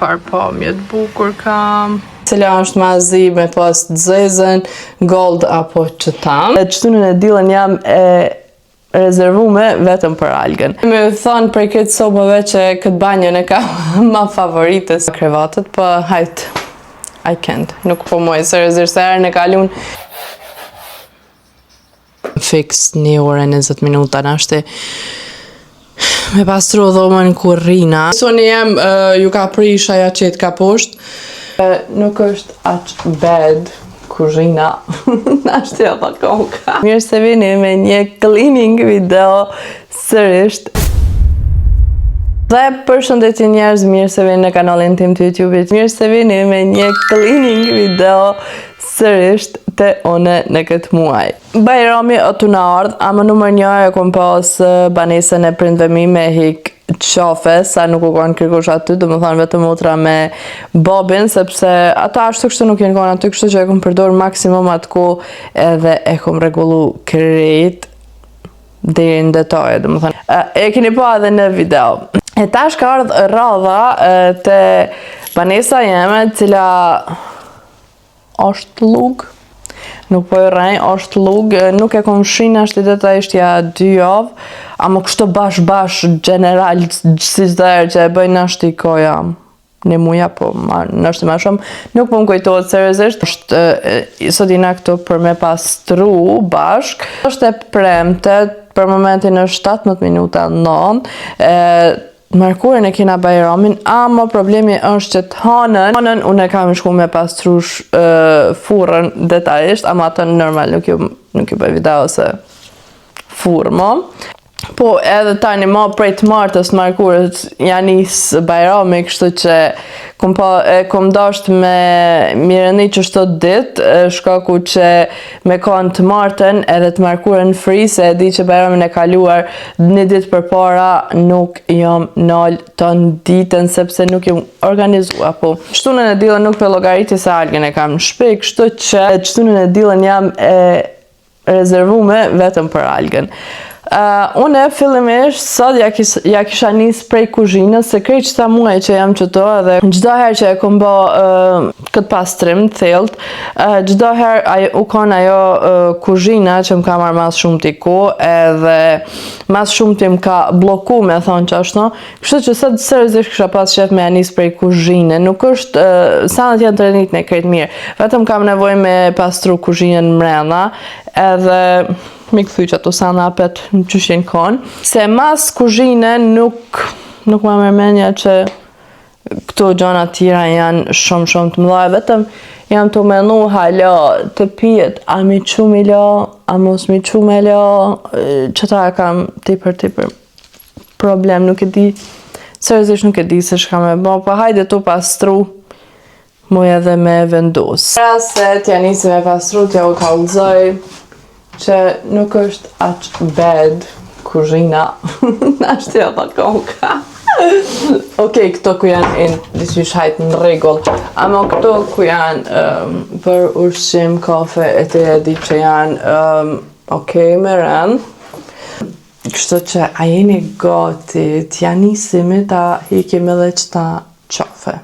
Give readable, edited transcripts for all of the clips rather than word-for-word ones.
çfarë pamje të bukur kam. Cila është mazi me pas të zezën, gold apo qëtam. Qëtunën e dillën jam e rezervume vetëm për algën. Me thonë prej këtë sobëve që këtë banjën e kam ma favoritës krevatët, po hajt, I can't, nuk po moj, seriozisht se herën e kalun fix 1 orë e 20 minuta nashti me pastru dhomën kur rina. Soni jem ju ka prish aja qetë ka poshtë. Nuk është aq bad kuzhina. Nashti edhe koka. Mirë se vini me një cleaning video sërisht. Dhe përshëndetje njerëz, mirë se vini në kanalin tim të YouTube-it. Mirë se vini me një cleaning video sërisht të one në këtë muaj. Bajrami o të në ardhë, ama numër 1 e kom pas banesën e prindve mi me hik qafe, sa nuk u konë kërkush aty, dhe më thanë vetëm motra me babin, sepse ata ashtu kështu nuk jenë konë aty, kështu që e kom përdor maksimum atë ko edhe e kom regullu krejt deri në detaje, dhe më thanë. E keni pa edhe në video. E tash ka ardhë radha të banesa jeme, cila është lugë, nuk po e rrej, është lugë, nuk e kom shinë ashtë i detajisht ja 2 javë, ama kështë bash general, si çdo herë që e bëjnë ashtë i koja, në muja, po nështë ma shumë, nuk po më kujtojtë seriozisht, është sot jena këtu për me pastru bashk, është e premte, për momentin është 17 minuta 9, Mërkurën e kina bajramin, ama problemi është që të hanën, unë e kam shku me pastrush furën detajisht, ama atë normal nuk ju bëj video se furë mo. Po edhe tani ma prej të martës mërkurët janë isë bajrami, kështu që kom dasht me mirëni që shto ditë, shkaku që me kanë të martën edhe të mërkurën free, se e di që bajramin e kaluar 1 ditë për para nuk jam nalë të në ditën, sepse nuk jam organizua, po. Qëtunën e dillën nuk për logariti se algën e kam në shpi, kështu që qëtunën e dillën jam e rezervume vetëm për algën. Une fillimisht sot ja kisha nis prej kuzhinës, se krejt qëta muaj që jam qëto edhe gjdo herë që e kom bo këtë pastrim thelt, gjdo herë u kon ajo kuzhina që më ka marrë mas shumë t'i ko edhe mas shumë t'i më ka bloku me thonë që ashtu, kështu që sot seriozisht kisha pas shef me ja nis prej kuzhine, nuk është sanët janë të rënit në krejt mirë, vetëm kam nevoj me pastru kuzhinën mrena edhe mi këthy që ato sana apet në qyshin konë. Se mas kuzhine nuk ma mërmenja që këto gjona tjera janë shumë të mëdha, vetëm jam të menu hala të pijet, a mi qu mi la, a mos mi qu me la, që ta kam tipër problem, nuk e di, seriozisht nuk e di se shka me bo, pa hajde tu pastru, muj edhe me vendos. Pra se t'ja nisi me pastru, t'ja u kallëzoj, që nuk është aq bad kuzhina, nashti edhe koka. Okej, këto ku janë diqysh hajt në regull, ama këto ku janë për ushqim, kafe, e të di që janë okej me rënd. Kështu që a jeni gati, t'ja nisimi ta hikim edhe qëta qafe.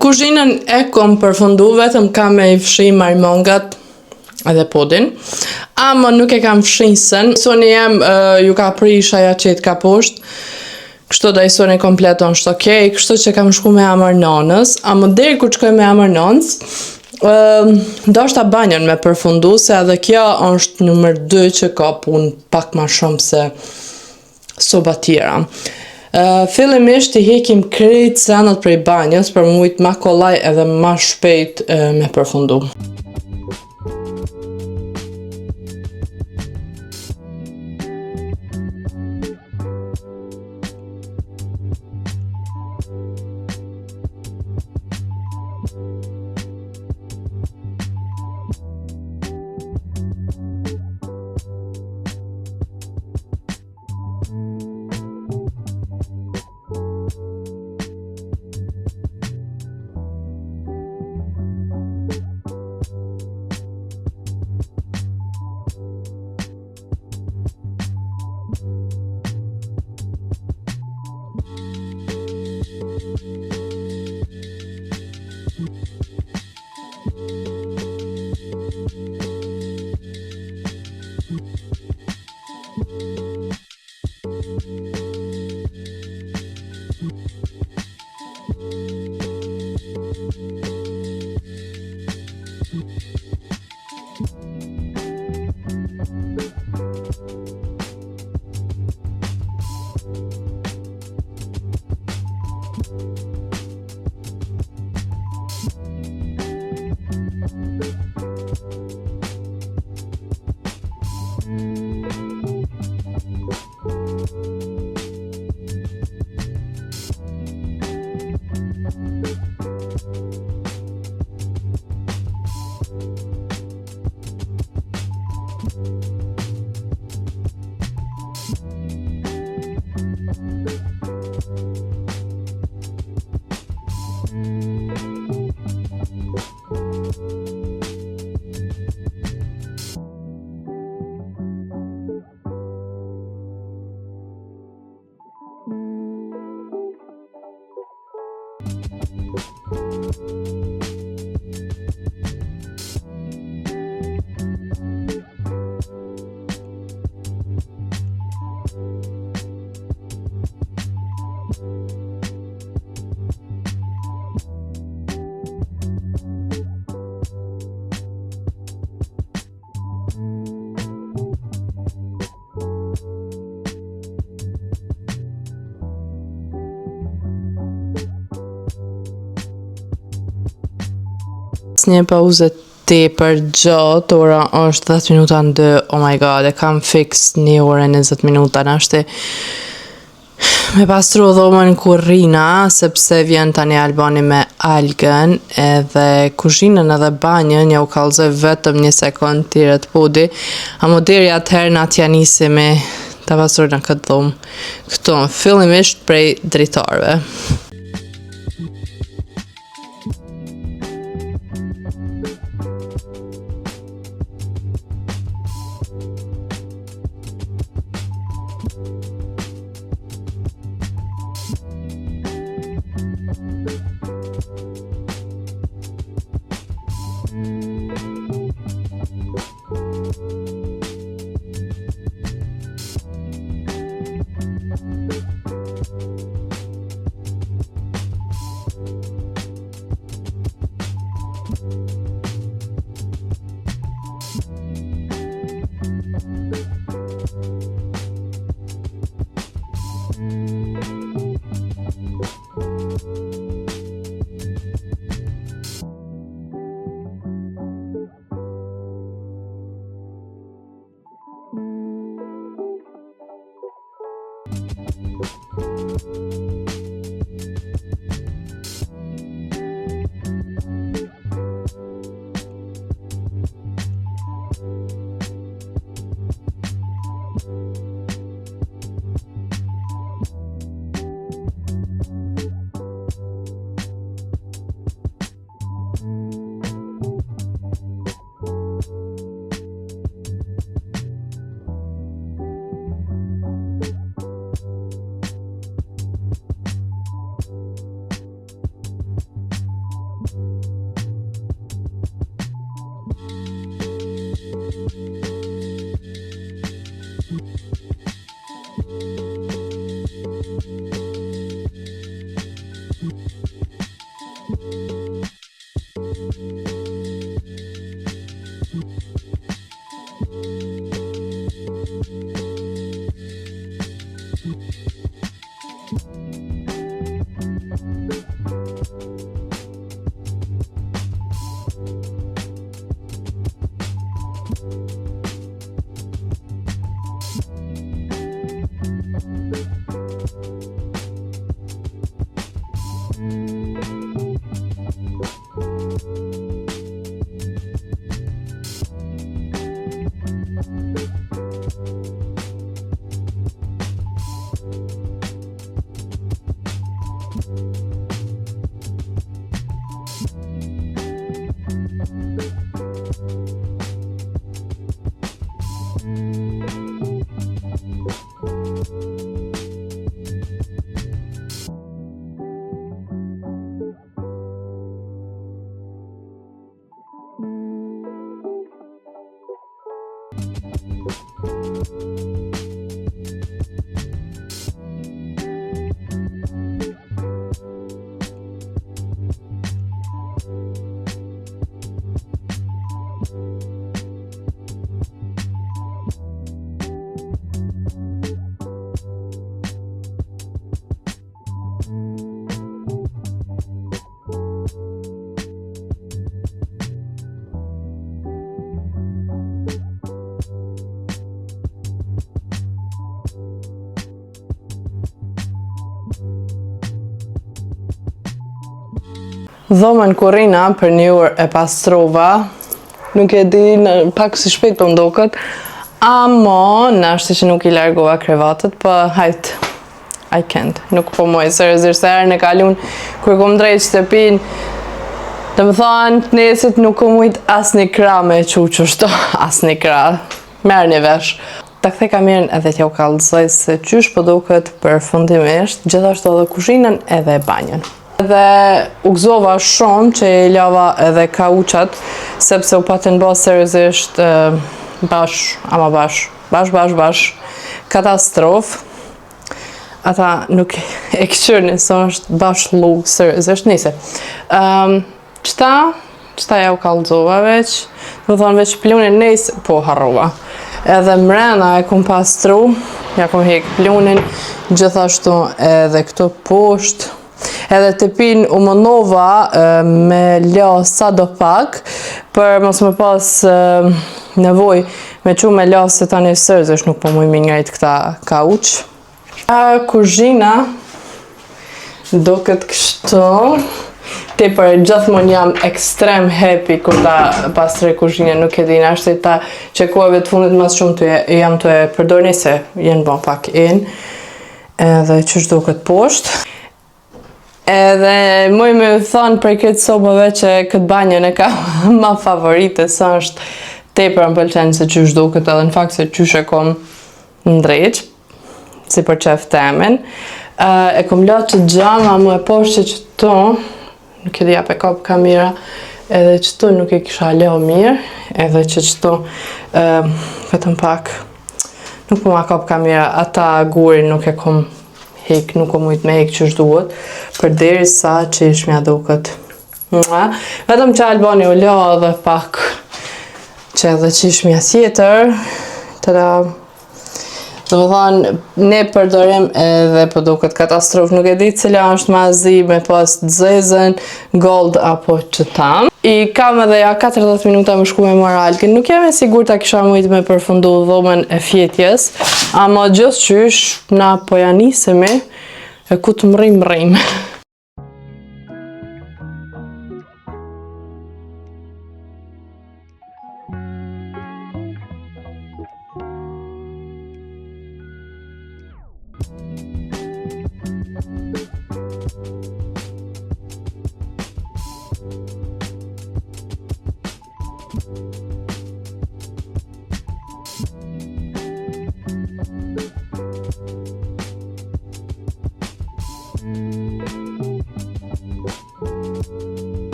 Kuzhinën e kom përfundu, vetëm kam me i fshi marimongat edhe pudin, ama nuk e kam fshinsen. Soni jem ju ka prish aja qetë ka poshtë, kështu da i soni kompleton shtë okej, kështu që kam shku me amër nanës, ama deri kur qkoj me amër nanës, do shta banjën me përfundu, se edhe kjo është nëmër 2 që ka pun pak ma shumë se soba tjera. Fillimisht i hekim krejt senët prej banjës për mujt ma kollaj edhe ma shpejt me përfundu. Një pauzë tepër gjatë, ora është 10 minuta në 2, oh my god, e kam fix 1 orë e 20 minuta, nashti me pastru dhomën kurrina, sepse vjen tani Albani me algën, edhe kuzhinën edhe banjën, ja u kallzoj vetëm 1 sekond tire të pudi, amo deri atëherë na t'ja nisemi ta pastrojnë në këtë dhomë, këto fillimisht prej dritarëve. Dhomën kurrina për 1 orë e pastrova, nuk e di, pak si shpejt po mdoket, amo nashti që nuk I largova krevatët, po hajt, I can't, nuk po moj, seriozisht se herën e kalun, kur kom drejt shtëpin, të më thonë, të nesit nuk kom ujt asni kra me quqështo, asni kra, merë një vesh. Ta kthej kamerën edhe t'ja u kallëzoj se qysh po duket përfundimisht, gjithashtu edhe kuzhinën edhe banjën. Dhe u gëzova shumë që e lava edhe kauçat, sepse u paten bë seriozisht bash, katastrofë. Ata nuk e këshyrë nësë është bashkëllu seriozisht, nise. Qëta ja u kallëzova veç, do thonë veç plunin nëjse, po harrova. Edhe mrena e kum pastru, ja kum hek plunin, gjithashtu edhe këto poshtë. Edhe të pin u mënova me la sa do pak, për mos me pas nevoj me që me la se tani seriozisht nuk po mujmi ngajt këta kauç. Kuzhina do këtë kështu, te për gjithmon jam ekstrem happy kur ta pastrej kuzhinën, nuk e din, ashtë ta që kohëve të fundit mas shumë jam të e përdorni se jenë bon pak in, edhe që shdo këtë poshtë. Edhe muj me thonë për këtë sobëve që këtë banjën e ka ma favorite, së është tepër më pëlqenë se qysh do këtë edhe në fakt se qysh e kom ndreq, si për qef temen. E kom latë që gjama mu e poshtë që qëto, nuk e dhja pe kap kamera, edhe qëto nuk e kisha leo mirë, edhe që qëto vetëm pak, nuk po ma kap kamera, ata gurin nuk e kom hek, nuk o mujt me hek që shduhet, për deri sa që ish mja duket. Vetëm që Albani u la dhe pak që edhe që ish mja tjetër, tëra, do më thonë, ne përdorim edhe për duket katastrofë, nuk e di cila është ma zi me pas dzezën, gold apo që tam. I kam edhe ja 40 minuta më shku me moralkin, nuk jam e sigur ta kisha mujt me përfundu dhomën e fjetjes, ama gjithë qysh na po janisemi e ku të mrim.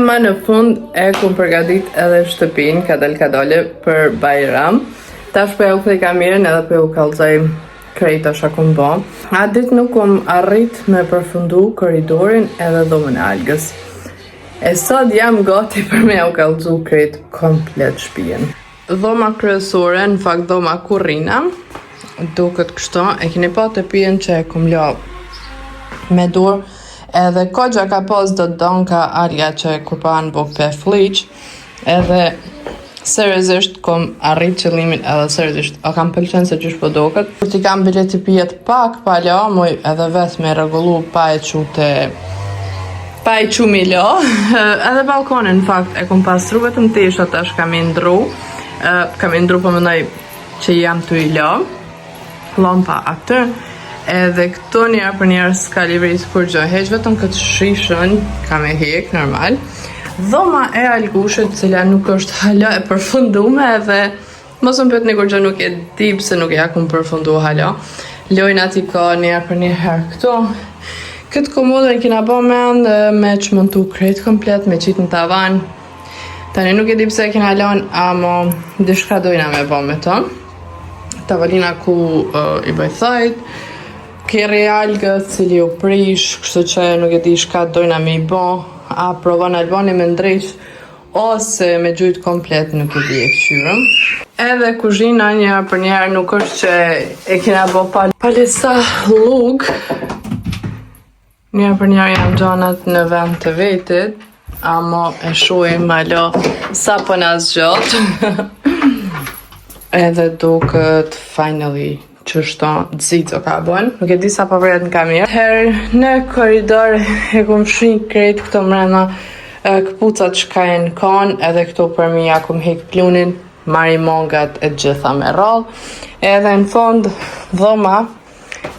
Ma në fund e kum përgatit edhe shtëpin, ka dole për Bajram. Tash për e u këtej kamerën edhe për e u kalzaj krejta shka kum bo. A dit nuk kum arrit me përfundu koridorin edhe dhomën e algës. E sot jam gati për me u kalzu krejt komplet shpijen. Dhoma kryesore, në fakt dhoma kurrina, duket kështu, e keni pa të pijen që e kum la me dur. Edhe kogja ka pas do donka arja që kur pa në buk për fliq, edhe seriozisht kom arrit qëllimin edhe seriozisht a kam pëlqen se qysh po doket. Kur ti kam bileti pijet pak pa la, muj edhe vetë me regullu pa e qute Pa i qumi lo, edhe balkonin në fakt e kom pastru vetëm tisha tash kam i ndru po mëndoj që jam të i lo, lompa atë, edhe këto njerë për njerë s'ka livrit për gjë, heq vetëm këtë shishën, kam e hek, normal, dhoma e algushit, cila nuk është hala e përfundume, edhe mos më pëtë një kur gjë nuk e di pse nuk e akum përfundu hala, lojnë ati ka njerë për njerë këto. Këtë komodën kina bo mend me që montu krejt komplet, me qitë në tavan. Tani nuk e di pse kina lanë, amo dishka dojna me bo me të. Tavalina ku i bëj thajt, keri algët, cili u prish, kështu që nuk e di shka dojna me i bo, a provon albani me ndreq, ose me gjujt komplet nuk e di e këshyrëm. Edhe kuzhina njëherë për njëherë nuk është që e kina bo palesa lug, njëherë për njëherë jam gjanat në vend të vetit, amo e shuim malo sa për në zgjot. Edhe duket finally që shto dzidzo ka bën. Nuk e di sa përveret në kamerë. Herë në koridor e kum shrink krejt këto mrena këpucat që ka e në kon, edhe këto për mi ja kum hek plunin, mari mongat e gjitha me rall. Edhe në fond dhoma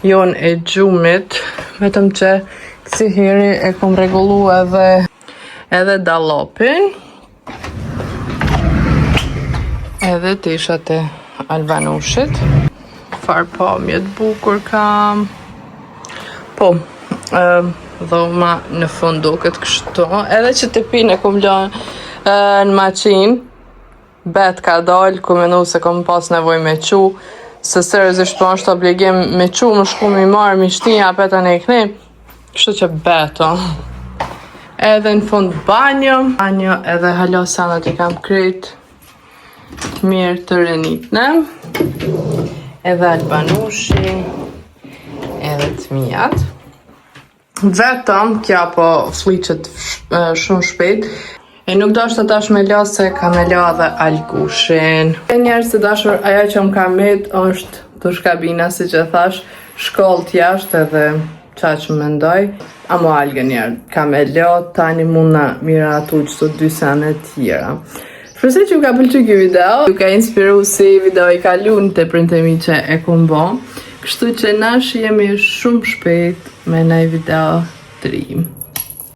jon e gjumit, vetëm që kësi heri e kum regullu edhe dallopin. Edhe tishat e albanushit. Farë pamjet bukur kam. Po, dhoma në fund duket kështu. Edhe që të pinë e kum lënë në maqin, bet ka dalë, ku menu se kom pas nevoj me qu, se seriozisht po është obligim me qu, më shku mi marë, mi shtinja, petën e këni, kështu që beto. Edhe në fund banjo edhe halo sanat i kam kryt, mirë të rënitne, edhe albanushi, edhe të mijat. Vetëm kja po fliqet shumë shpejt, e nuk do është të tash me la se ka me la dhe algushin. E njerës të dashur, aja që më ka met është të shkabina, si që thash, shkollë t'jashtë edhe qa që më mendoj, amo algë njerë, ka me la, tani muna mira atu që të dy sene tjera. Shpresoj që ju ka pëlqyer ky video, ju ka inspiru si video i kalun të printemi që e kum bo. Kështu që nash jemi shumë shpejt me një video të ri.